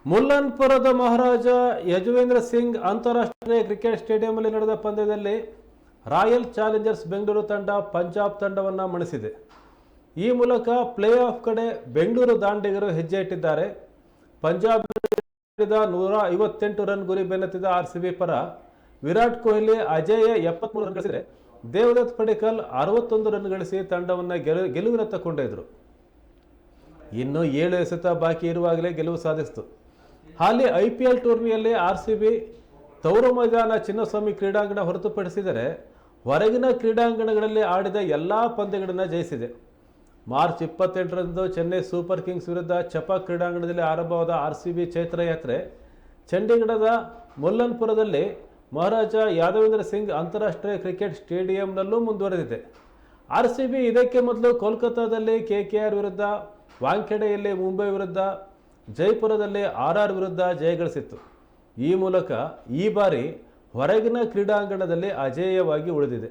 ಮುಲ್ಲನ್ಪುರದ ಮಹಾರಾಜ ಯಜುವೇಂದ್ರ ಸಿಂಗ್ ಅಂತಾರಾಷ್ಟ್ರೀಯ ಕ್ರಿಕೆಟ್ ಸ್ಟೇಡಿಯಂನಲ್ಲಿ ನಡೆದ ಪಂದ್ಯದಲ್ಲಿ ರಾಯಲ್ ಚಾಲೆಂಜರ್ಸ್ ಬೆಂಗಳೂರು ತಂಡ ಪಂಜಾಬ್ ತಂಡವನ್ನು ಮಣಿಸಿದೆ. ಈ ಮೂಲಕ ಪ್ಲೇ ಆಫ್ ಕಡೆ ಬೆಂಗಳೂರು ದಾಂಡಿಗರು ಹೆಜ್ಜೆ ಇಟ್ಟಿದ್ದಾರೆ. ಪಂಜಾಬ್ 158 ರನ್ ಗುರಿ ಬೆನ್ನತ್ತಿದ ಆರ್ಸಿಬಿ ಪರ ವಿರಾಟ್ ಕೊಹ್ಲಿ ಅಜೇಯ 73 ರನ್ ಗಳಿಸಿದರೆ ದೇವದತ್ ಪಡಿಕ್ಕಲ್ 61 ರನ್ ಗಳಿಸಿ ತಂಡವನ್ನು ಗೆಲುವಿನತ್ತ ಕೊಂಡೊಯ್ದರು. ಇನ್ನು 7 ಎಸೆತ ಬಾಕಿ ಇರುವಾಗಲೇ ಗೆಲುವು ಸಾಧಿಸಿತು. ಹಾಲಿ IPL ಟೂರ್ನಿಯಲ್ಲಿ ಆರ್ಸಿಬಿ ತವರು ಮೈದಾನ ಚಿನ್ನಸ್ವಾಮಿ ಕ್ರೀಡಾಂಗಣ ಹೊರತುಪಡಿಸಿದರೆ ಹೊರಗಿನ ಕ್ರೀಡಾಂಗಣಗಳಲ್ಲಿ ಆಡಿದ ಎಲ್ಲ ಪಂದ್ಯಗಳನ್ನು ಜಯಿಸಿದೆ. ಮಾರ್ಚ್ 28ರಂದು ಚೆನ್ನೈ ಸೂಪರ್ ಕಿಂಗ್ಸ್ ವಿರುದ್ಧ ಚಪಾಕ್ ಕ್ರೀಡಾಂಗಣದಲ್ಲಿ ಆರಂಭವಾದ ಆರ್ಸಿಬಿ ಚೈತ್ರ ಯಾತ್ರೆ ಚಂಡೀಗಢದ ಮುಲ್ಲನ್ಪುರದಲ್ಲಿ ಮಹಾರಾಜ ಯಾದವೇಂದ್ರ ಸಿಂಗ್ ಅಂತಾರಾಷ್ಟ್ರೀಯ ಕ್ರಿಕೆಟ್ ಸ್ಟೇಡಿಯಂನಲ್ಲೂ ಮುಂದುವರೆದಿದೆ. ಆರ್ಸಿಬಿ ಇದಕ್ಕೆ ಮೊದಲು ಕೋಲ್ಕತ್ತಾದಲ್ಲಿ KKR ವಿರುದ್ಧ, ವಾಂಖೆಡೆಯಲ್ಲಿ ಮುಂಬೈ ವಿರುದ್ಧ, ಜೈಪುರದಲ್ಲಿ RR ವಿರುದ್ಧ ಜಯಗಳಿಸಿತ್ತು. ಈ ಮೂಲಕ ಈ ಬಾರಿ ಹೊರಗಿನ ಕ್ರೀಡಾಂಗಣದಲ್ಲಿ ಅಜೇಯವಾಗಿ ಉಳಿದಿದೆ.